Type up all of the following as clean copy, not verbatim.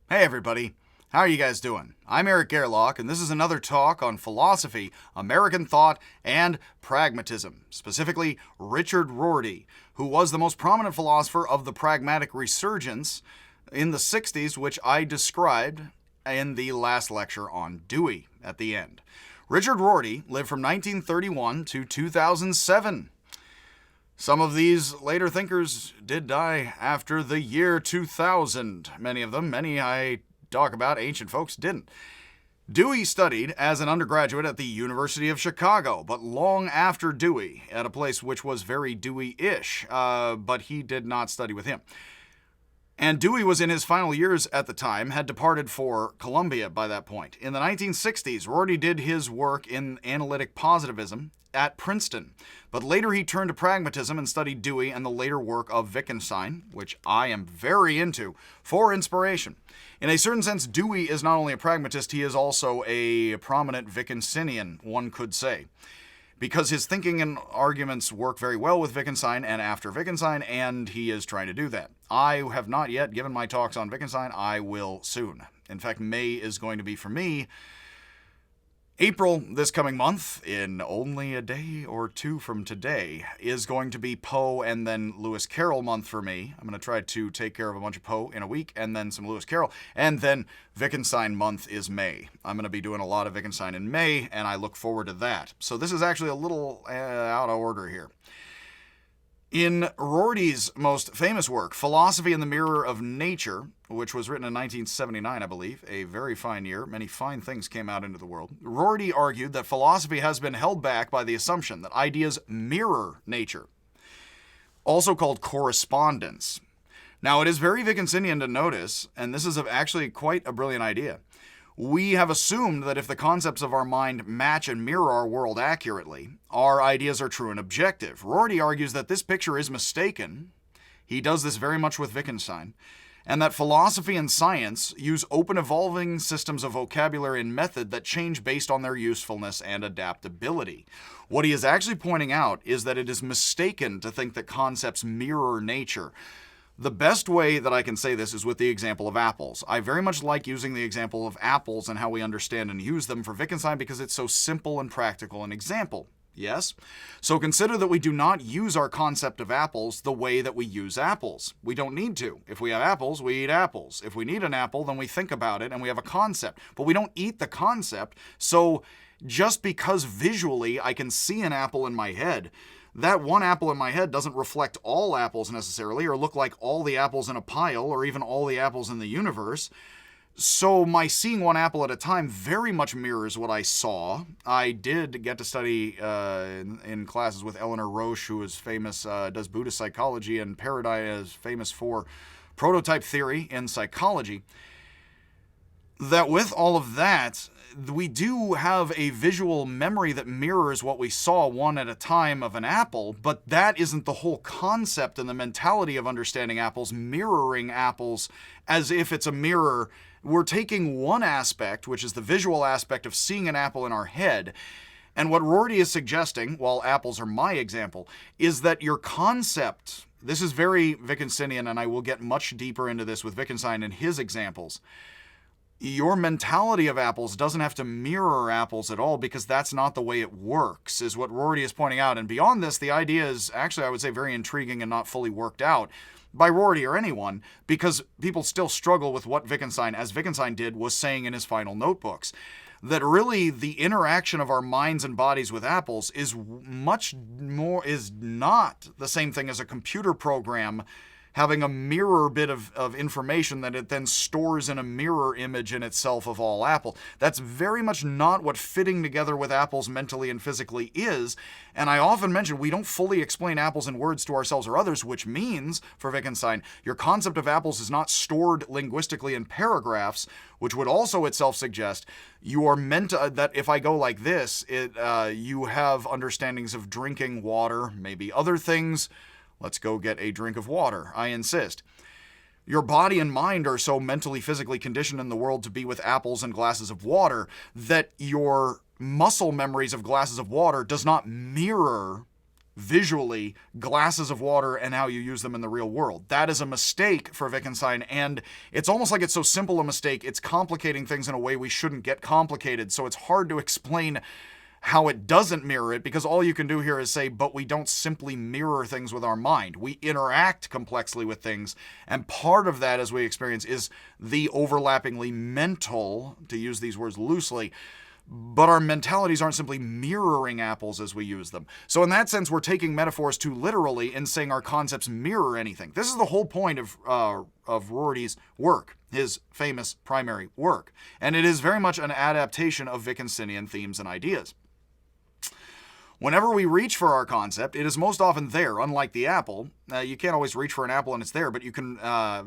Hey everybody, how are you guys doing? I'm Eric Gerlach, and this is another talk on philosophy, American thought, and pragmatism, specifically Richard Rorty, who was the most prominent philosopher of the pragmatic resurgence in the 60s, which I described in the last lecture on Dewey at the end. Richard Rorty lived from 1931 to 2007. Some of these later thinkers did die after the year 2000. Many of them, many I talk about, ancient folks, didn't. Dewey studied as an undergraduate at the University of Chicago, but long after Dewey, at a place which was very Dewey-ish, but he did not study with him. And Dewey was in his final years at the time, had departed for Columbia by that point. In the 1960s, Rorty did his work in analytic positivism at Princeton, but later he turned to pragmatism and studied Dewey and the later work of Wittgenstein, which I am very into, for inspiration. In a certain sense, Dewey is not only a pragmatist, he is also a prominent Wittgensteinian, one could say, because his thinking and arguments work very well with Wittgenstein and after Wittgenstein, and he is trying to do that. I have not yet given my talks on Wittgenstein. I will soon. In fact, May is going to be for me. April, this coming month, in only a day or two from today, is going to be Poe and then Lewis Carroll month for me. I'm going to try to take care of a bunch of Poe in a week and then some Lewis Carroll. And then Wittgenstein month is May. I'm going to be doing a lot of Wittgenstein in May, and I look forward to that. So this is actually a little out of order here. In Rorty's most famous work, Philosophy in the Mirror of Nature, which was written in 1979, I believe, a very fine year, many fine things came out into the world, Rorty argued that philosophy has been held back by the assumption that ideas mirror nature, also called correspondence. Now, it is very Wittgensteinian to notice, and this is actually quite a brilliant idea. We have assumed that if the concepts of our mind match and mirror our world accurately, our ideas are true and objective. Rorty argues that this picture is mistaken. He does this very much with Wittgenstein. And that philosophy and science use open evolving systems of vocabulary and method that change based on their usefulness and adaptability. What he is actually pointing out is that it is mistaken to think that concepts mirror nature. The best way that I can say this is with the example of apples. I very much like using the example of apples and how we understand and use them for Wittgenstein because it's so simple and practical an example. Yes? So consider that we do not use our concept of apples the way that we use apples. We don't need to. If we have apples, we eat apples. If we need an apple, then we think about it and we have a concept. But we don't eat the concept. So just because visually I can see an apple in my head, that one apple in my head doesn't reflect all apples necessarily, or look like all the apples in a pile, or even all the apples in the universe. So my seeing one apple at a time very much mirrors what I saw. I did get to study in classes with Eleanor Roche, who is famous, does Buddhist psychology, and Paradise is famous for prototype theory in psychology. That with all of that, we do have a visual memory that mirrors what we saw one at a time of an apple, but that isn't the whole concept and the mentality of understanding apples, mirroring apples as if it's a mirror. We're taking one aspect, which is the visual aspect of seeing an apple in our head, and what Rorty is suggesting, while apples are my example, is that your concept, this is very Wittgensteinian, and I will get much deeper into this with Wittgenstein and his examples. Your mentality of apples doesn't have to mirror apples at all because that's not the way it works, is what Rorty is pointing out. And beyond this, the idea is actually, I would say, very intriguing and not fully worked out by Rorty or anyone, because people still struggle with what Wittgenstein, as Wittgenstein did, was saying in his final notebooks. That really the interaction of our minds and bodies with apples is much more, is not the same thing as a computer program having a mirror bit of information that it then stores in a mirror image in itself of all apple. That's very much not what fitting together with apples mentally and physically is. And I often mention we don't fully explain apples in words to ourselves or others, which means, for Wittgenstein, your concept of apples is not stored linguistically in paragraphs, which would also itself suggest you are meant to, that if I go like this, you have understandings of drinking water, maybe other things. Let's go get a drink of water, I insist. Your body and mind are so mentally, physically conditioned in the world to be with apples and glasses of water that your muscle memories of glasses of water does not mirror visually glasses of water and how you use them in the real world. That is a mistake for Wittgenstein, and it's almost like it's so simple a mistake, it's complicating things in a way we shouldn't get complicated, so it's hard to explain how it doesn't mirror it, because all you can do here is say, but we don't simply mirror things with our mind. We interact complexly with things, and part of that, as we experience, is the overlappingly mental, to use these words loosely, but our mentalities aren't simply mirroring apples as we use them. So in that sense, we're taking metaphors too literally and saying our concepts mirror anything. This is the whole point of Rorty's work, his famous primary work, and it is very much an adaptation of Wittgensteinian themes and ideas. Whenever we reach for our concept, it is most often there, unlike the apple. You can't always reach for an apple and it's there, but you can,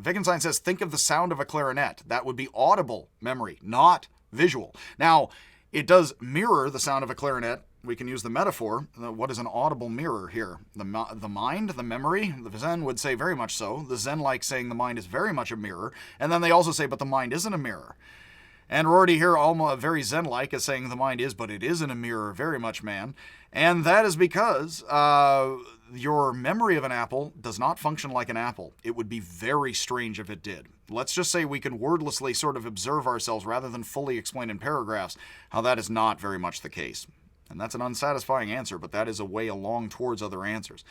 Wittgenstein says, think of the sound of a clarinet. That would be audible memory, not visual. Now, it does mirror the sound of a clarinet. We can use the metaphor. What is an audible mirror here? The mind, the memory? The Zen would say very much so. The Zen like saying the mind is very much a mirror. And then they also say, but the mind isn't a mirror. And Rorty here, almost very Zen-like, is saying the mind is, but it isn't a mirror, very much, man. And that is because your memory of an apple does not function like an apple. It would be very strange if it did. Let's just say we can wordlessly sort of observe ourselves rather than fully explain in paragraphs how that is not very much the case. And that's an unsatisfying answer, but that is a way along towards other answers.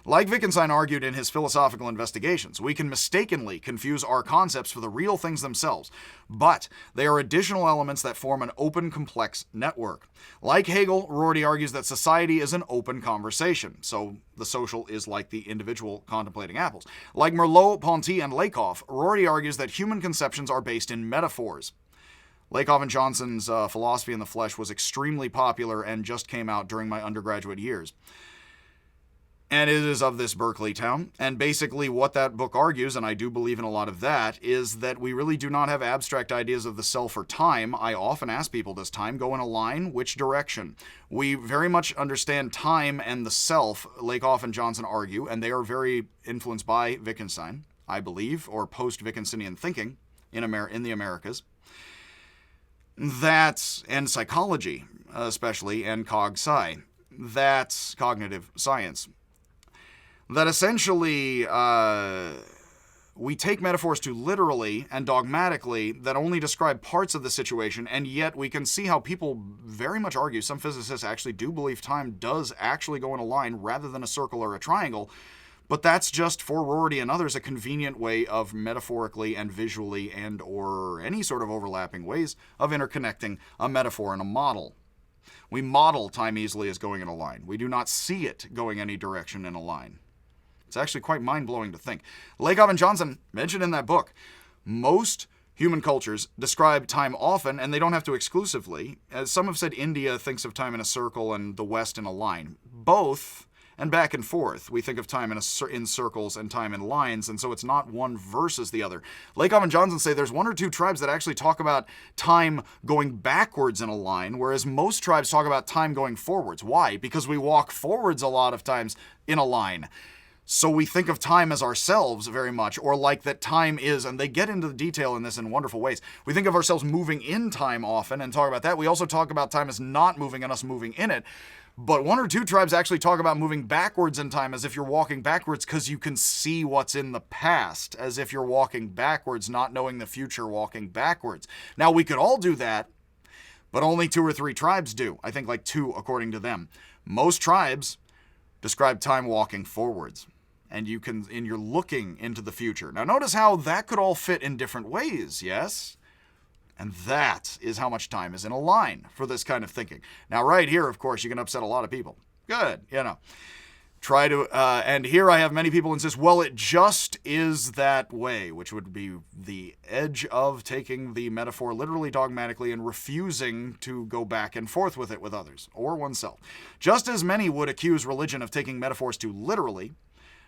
Like Wittgenstein argued in his philosophical investigations, we can mistakenly confuse our concepts for the real things themselves, but they are additional elements that form an open, complex network. Like Hegel, Rorty argues that society is an open conversation, so the social is like the individual contemplating apples. Like Merleau-Ponty and Lakoff, Rorty argues that human conceptions are based in metaphors. Lakoff and Johnson's Philosophy in the Flesh was extremely popular and just came out during my undergraduate years. And it is of this Berkeley town. And basically what that book argues, and I do believe in a lot of that, is that we really do not have abstract ideas of the self or time. I often ask people, does time go in a line? Which direction? We very much understand time and the self, Lakoff and Johnson argue, and they are very influenced by Wittgenstein, I believe, or post-Wittgensteinian thinking in the Americas. That's, and psychology, especially, and cog-sci. That's cognitive science. That essentially, we take metaphors too literally and dogmatically that only describe parts of the situation, and yet we can see how people very much argue, some physicists actually do believe time does actually go in a line rather than a circle or a triangle, but that's just, for Rorty and others, a convenient way of metaphorically and visually and or any sort of overlapping ways of interconnecting a metaphor and a model. We model time easily as going in a line. We do not see it going any direction in a line. It's actually quite mind-blowing to think. Lakoff and Johnson mentioned in that book, most human cultures describe time often, and they don't have to exclusively. As some have said, India thinks of time in a circle and the West in a line. Both, and back and forth. We think of time in circles and time in lines, and so it's not one versus the other. Lakoff and Johnson say there's one or two tribes that actually talk about time going backwards in a line, whereas most tribes talk about time going forwards. Why? Because we walk forwards a lot of times in a line. So we think of time as ourselves very much, or like that time is, and they get into the detail in this in wonderful ways. We think of ourselves moving in time often and talk about that. We also talk about time as not moving and us moving in it. But one or two tribes actually talk about moving backwards in time as if you're walking backwards because you can see what's in the past, as if you're walking backwards, not knowing the future, walking backwards. Now, we could all do that, but only 2 or 3 tribes do. I think like 2 according to them. Most tribes describe time walking forwards, and you're looking into the future. Now, notice how that could all fit in different ways, yes? And that is how much time is in a line for this kind of thinking. Now, right here, of course, you can upset a lot of people. Good, and here I have many people insist, well, it just is that way, which would be the edge of taking the metaphor literally dogmatically and refusing to go back and forth with it with others, or oneself. Just as many would accuse religion of taking metaphors too literally,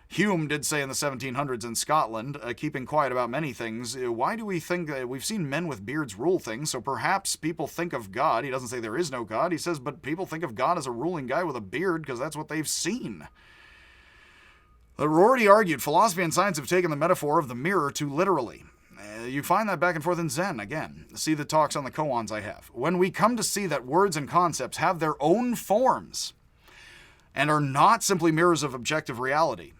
Hume did say in the 1700s in Scotland, keeping quiet about many things, why do we think we've seen men with beards rule things, so perhaps people think of God. He doesn't say there is no God. He says, but people think of God as a ruling guy with a beard because that's what they've seen. Rorty argued philosophy and science have taken the metaphor of the mirror too literally. You find that back and forth in Zen, again. See the talks on the koans I have. When we come to see that words and concepts have their own forms, and are not simply mirrors of objective reality.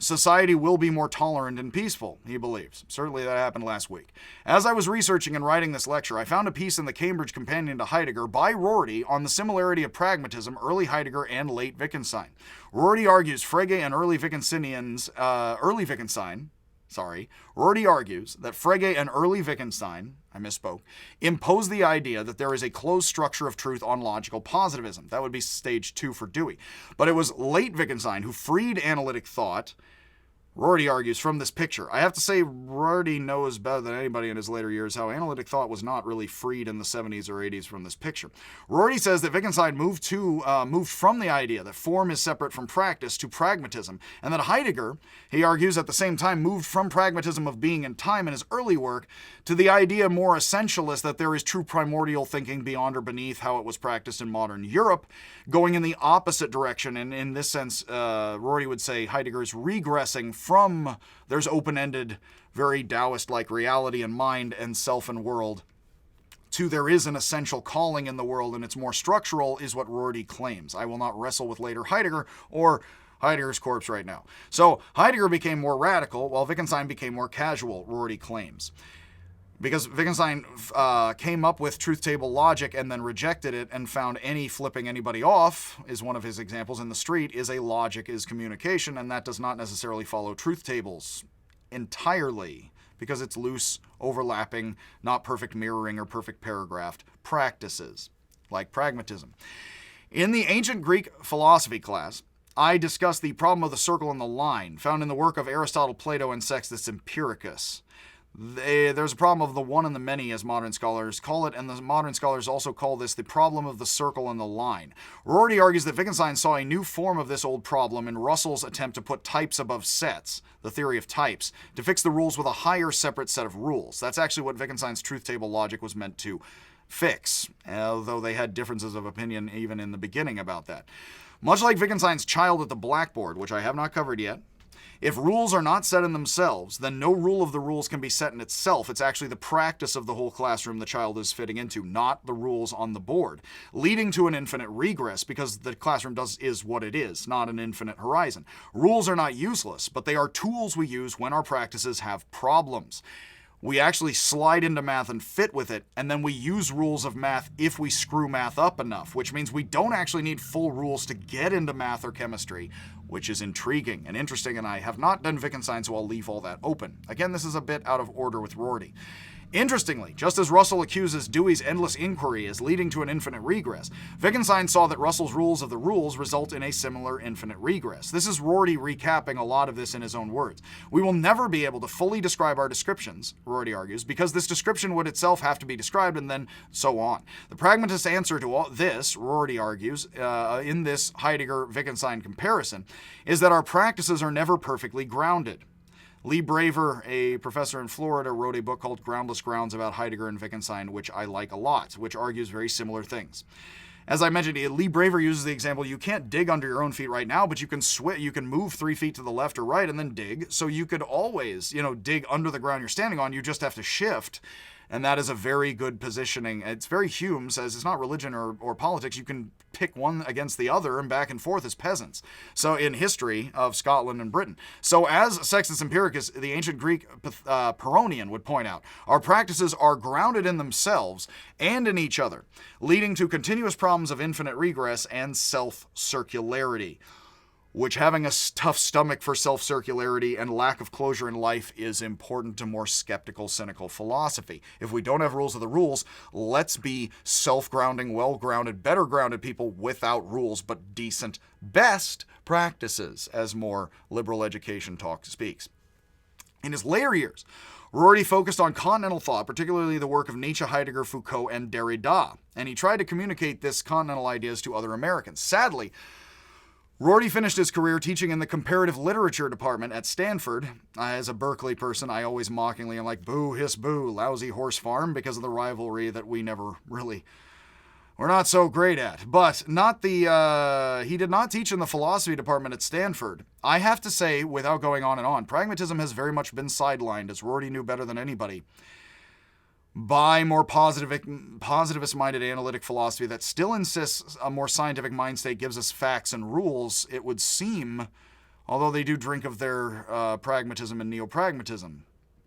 Society will be more tolerant and peaceful, he believes. Certainly that happened last week. As I was researching and writing this lecture, I found a piece in the Cambridge Companion to Heidegger by Rorty on the similarity of pragmatism, early Heidegger and late Wittgenstein. Rorty argues Frege and Rorty argues that Frege and early Wittgenstein, impose the idea that there is a closed structure of truth on logical positivism. That would be stage 2 for Dewey. But it was late Wittgenstein who freed analytic thought, Rorty argues, from this picture. I have to say, Rorty knows better than anybody in his later years how analytic thought was not really freed in the 70s or 80s from this picture. Rorty says that Wittgenstein moved from the idea that form is separate from practice to pragmatism, and that Heidegger, he argues, at the same time moved from pragmatism of being and time in his early work to the idea more essentialist that there is true primordial thinking beyond or beneath how it was practiced in modern Europe, going in the opposite direction. And in this sense, Rorty would say Heidegger is regressing from there's open-ended, very Taoist-like reality and mind and self and world to there is an essential calling in the world and it's more structural, is what Rorty claims. I will not wrestle with later Heidegger or Heidegger's corpse right now. So Heidegger became more radical while Wittgenstein became more casual, Rorty claims. Because Wittgenstein came up with truth table logic and then rejected it and found any flipping anybody off, is one of his examples in the street, is a logic, is communication, and that does not necessarily follow truth tables entirely, because it's loose, overlapping, not perfect mirroring or perfect paragraphed practices, like pragmatism. In the ancient Greek philosophy class, I discussed the problem of the circle and the line, found in the work of Aristotle, Plato, and Sextus Empiricus. There's a problem of the one and the many, as modern scholars call it, and the modern scholars also call this the problem of the circle and the line. Rorty argues that Wittgenstein saw a new form of this old problem in Russell's attempt to put types above sets, the theory of types, to fix the rules with a higher separate set of rules. That's actually what Wittgenstein's truth table logic was meant to fix, although they had differences of opinion even in the beginning about that. Much like Wittgenstein's child at the blackboard, which I have not covered yet, if rules are not set in themselves, then no rule of the rules can be set in itself. It's actually the practice of the whole classroom the child is fitting into, not the rules on the board, leading to an infinite regress because the classroom is what it is, not an infinite horizon. Rules are not useless, but they are tools we use when our practices have problems. We actually slide into math and fit with it, and then we use rules of math if we screw math up enough, which means we don't actually need full rules to get into math or chemistry, which is intriguing and interesting, and I have not done Wittgenstein, so I'll leave all that open. Again, this is a bit out of order with Rorty. Interestingly, just as Russell accuses Dewey's endless inquiry as leading to an infinite regress, Wittgenstein saw that Russell's rules of the rules result in a similar infinite regress. This is Rorty recapping a lot of this in his own words. We will never be able to fully describe our descriptions, Rorty argues, because this description would itself have to be described and then so on. The pragmatist answer to all this, Rorty argues, in this Heidegger-Wittgenstein comparison, is that our practices are never perfectly grounded. Lee Braver, a professor in Florida, wrote a book called Groundless Grounds about Heidegger and Wittgenstein, which I like a lot, which argues very similar things. As I mentioned, Lee Braver uses the example, you can't dig under your own feet right now, but you can move 3 feet to the left or right and then dig. So you could always, dig under the ground you're standing on. You just have to shift. And that is a very good positioning. It's very Hume says it's not religion or politics. You can pick one against the other and back and forth as peasants. So in history of Scotland and Britain. So as Sextus Empiricus, the ancient Greek Pyrrhonian, would point out, our practices are grounded in themselves and in each other, leading to continuous problems of infinite regress and self-circularity, which having a tough stomach for self-circularity and lack of closure in life is important to more skeptical, cynical philosophy. If we don't have rules of the rules, let's be self-grounding, well-grounded, better-grounded people without rules, but decent, best practices, as more liberal education talk speaks. In his later years, Rorty focused on Continental Thought, particularly the work of Nietzsche, Heidegger, Foucault, and Derrida, and he tried to communicate this continental ideas to other Americans. Sadly, Rorty finished his career teaching in the comparative literature department at Stanford. As a Berkeley person, I always mockingly am like, boo, hiss, boo, lousy horse farm, because of the rivalry that we're not so great at. But he did not teach in the philosophy department at Stanford. I have to say, without going on and on, pragmatism has very much been sidelined, as Rorty knew better than anybody. by more positivist-minded analytic philosophy that still insists a more scientific mind state gives us facts and rules, it would seem, although they do drink of their pragmatism and neo-pragmatism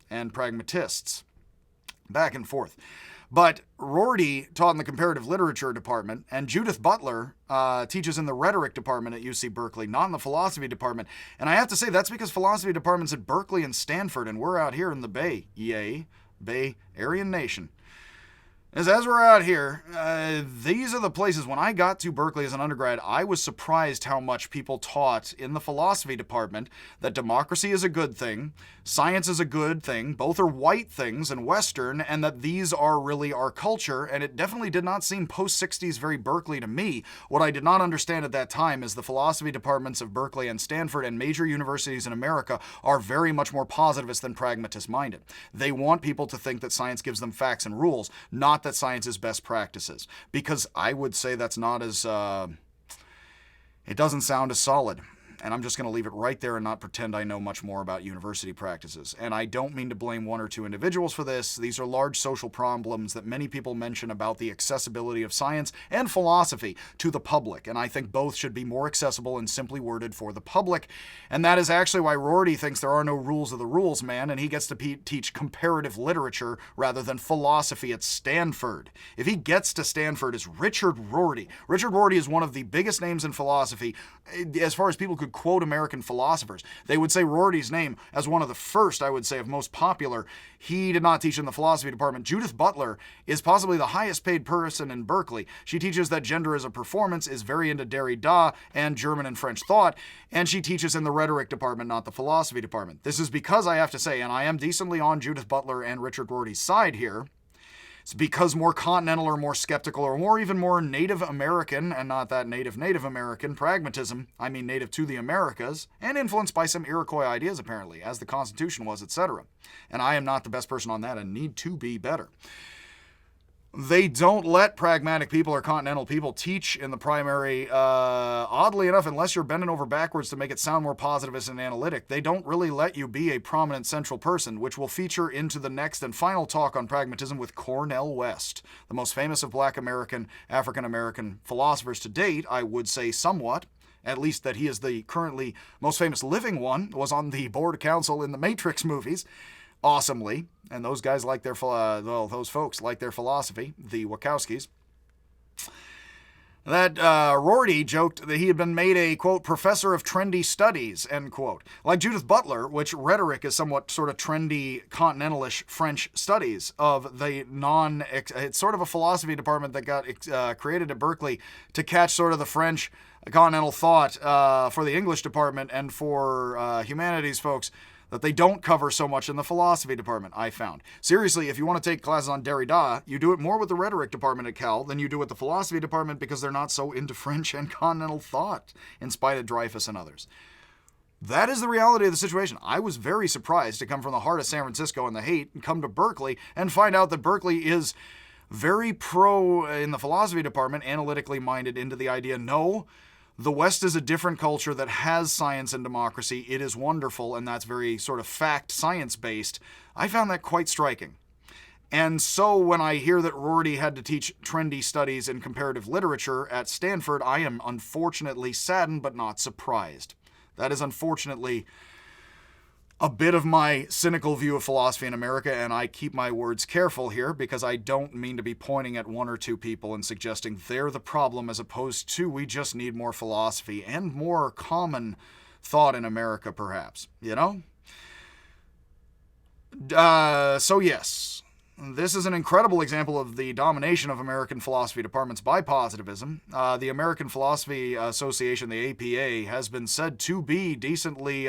and pragmatists, back and forth. But Rorty taught in the comparative literature department, and Judith Butler teaches in the rhetoric department at UC Berkeley, not in the philosophy department. And I have to say, that's because philosophy department's at Berkeley and Stanford, and we're out here in the Bay. Yay, Bay Aryan Nation. As we're out here, these are the places. When I got to Berkeley as an undergrad, I was surprised how much people taught in the philosophy department that democracy is a good thing, science is a good thing, both are white things and Western, and that these are really our culture, and it definitely did not seem post-60s very Berkeley to me. What I did not understand at that time is the philosophy departments of Berkeley and Stanford and major universities in America are very much more positivist than pragmatist-minded. They want people to think that science gives them facts and rules, not that science is best practices, because I would say that's not as, it doesn't sound as solid. And I'm just going to leave it right there and not pretend I know much more about university practices. And I don't mean to blame one or two individuals for this. These are large social problems that many people mention about the accessibility of science and philosophy to the public. And I think both should be more accessible and simply worded for the public. And that is actually why Rorty thinks there are no rules of the rules, man, and he gets to teach comparative literature rather than philosophy at Stanford. If he gets to Stanford, it's Richard Rorty. Richard Rorty is one of the biggest names in philosophy as far as people could quote American philosophers. They would say Rorty's name as one of the first, I would say, of most popular. He did not teach in the philosophy department. Judith Butler is possibly the highest paid person in Berkeley. She teaches that gender is a performance, is very into Derrida and German and French thought, and she teaches in the rhetoric department, not the philosophy department. This is because I have to say, and I am decently on Judith Butler and Richard Rorty's side here, it's because more continental or more skeptical or more even more Native American, and not that Native American, pragmatism, I mean native to the Americas, and influenced by some Iroquois ideas apparently, as the Constitution was, etc. And I am not the best person on that and need to be better. They don't let pragmatic people or continental people teach in the primary, oddly enough, unless you're bending over backwards to make it sound more positivist and analytic. They don't really let you be a prominent central person, which will feature into the next and final talk on pragmatism with Cornel West, the most famous of Black American, African American philosophers to date, I would say somewhat. At least that he is the currently most famous living one, was on the board council in the Matrix movies. Awesomely, and those guys like their, those folks like their philosophy, the Wachowskis. That Rorty joked that he had been made a, quote, professor of trendy studies, end quote. Like Judith Butler, which rhetoric is somewhat sort of trendy, continental-ish French studies of the it's sort of a philosophy department that got created at Berkeley to catch sort of the French continental thought for the English department and for humanities folks, that they don't cover so much in the philosophy department, I found. Seriously, if you want to take classes on Derrida, you do it more with the rhetoric department at Cal than you do with the philosophy department because they're not so into French and continental thought, in spite of Dreyfus and others. That is the reality of the situation. I was very surprised to come from the heart of San Francisco and the hate and come to Berkeley and find out that Berkeley is very pro, in the philosophy department, analytically minded into the idea, no, the West is a different culture that has science and democracy. It is wonderful, and that's very sort of fact, science-based. I found that quite striking. And so when I hear that Rorty had to teach trendy studies in comparative literature at Stanford, I am unfortunately saddened but not surprised. That is unfortunately a bit of my cynical view of philosophy in America, and I keep my words careful here because I don't mean to be pointing at one or two people and suggesting they're the problem as opposed to we just need more philosophy and more common thought in America, perhaps, you know? So yes, this is an incredible example of the domination of American philosophy departments by positivism. The American Philosophy Association, the APA, has been said to be decently,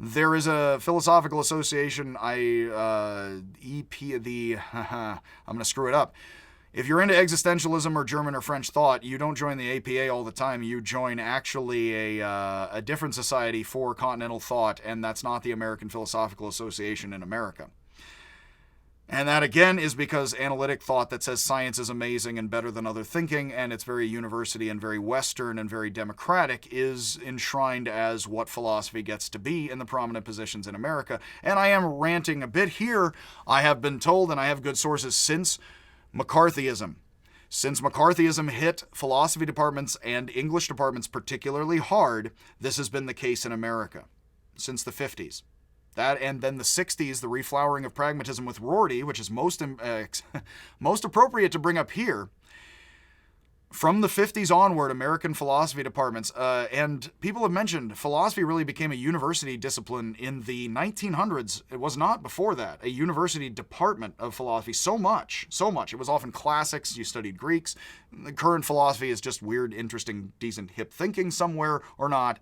there is a philosophical association, I'm going to screw it up. If you're into existentialism or German or French thought, you don't join the APA all the time. You join actually a different society for continental thought, and that's not the American Philosophical Association in America. And that, again, is because analytic thought that says science is amazing and better than other thinking, and it's very university and very Western and very democratic, is enshrined as what philosophy gets to be in the prominent positions in America. And I am ranting a bit here. I have been told, and I have good sources, since McCarthyism. Since McCarthyism hit philosophy departments and English departments particularly hard, this has been the case in America since the 50s. That, and then the 60s, the reflowering of pragmatism with Rorty, which is most appropriate to bring up here. From the 50s onward, American philosophy departments, and people have mentioned, philosophy really became a university discipline in the 1900s. It was not before that, a university department of philosophy. So much. It was often classics. You studied Greeks. The current philosophy is just weird, interesting, decent, hip thinking somewhere or not.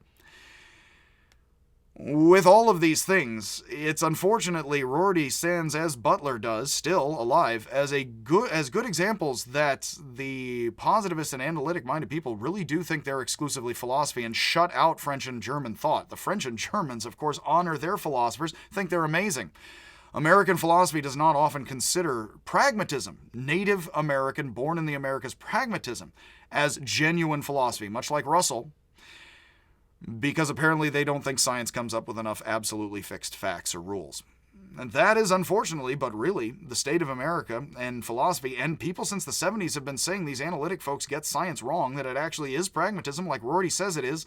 With all of these things, it's unfortunately Rorty stands, as Butler does, still alive, as good examples that the positivist and analytic-minded people really do think they're exclusively philosophy and shut out French and German thought. The French and Germans, of course, honor their philosophers, think they're amazing. American philosophy does not often consider pragmatism, Native American, born in the Americas pragmatism, as genuine philosophy, much like Russell, because apparently they don't think science comes up with enough absolutely fixed facts or rules. And that is, unfortunately, but really, the state of America and philosophy, and people since the 70s have been saying these analytic folks get science wrong, that it actually is pragmatism like Rorty says it is,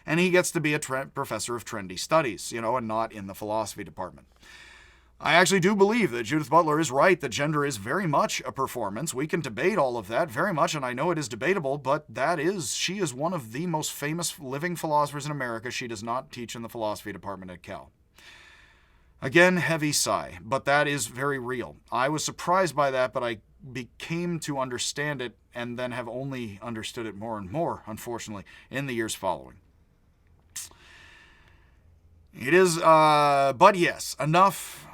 and he gets to be a professor of trendy studies, and not in the philosophy department. I actually do believe that Judith Butler is right, that gender is very much a performance. We can debate all of that very much, and I know it is debatable, but she is one of the most famous living philosophers in America. She does not teach in the philosophy department at Cal. Again, heavy sigh, but that is very real. I was surprised by that, but I became to understand it and then have only understood it more and more, unfortunately, in the years following. It is, but yes, enough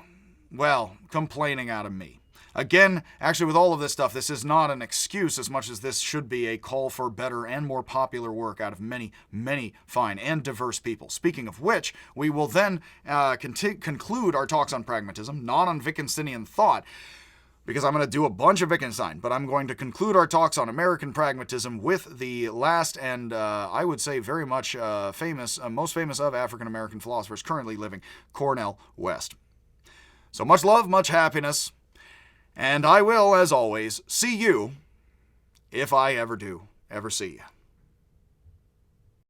complaining out of me. Again, actually, with all of this stuff, this is not an excuse as much as this should be a call for better and more popular work out of many, many fine and diverse people. Speaking of which, we will then conclude our talks on pragmatism, not on Wittgensteinian thought, because I'm going to do a bunch of Wittgenstein, but I'm going to conclude our talks on American pragmatism with the last and, I would say, very much most famous of African-American philosophers currently living, Cornel West. So much love, much happiness, and I will, as always, see you, if I ever do, ever see you.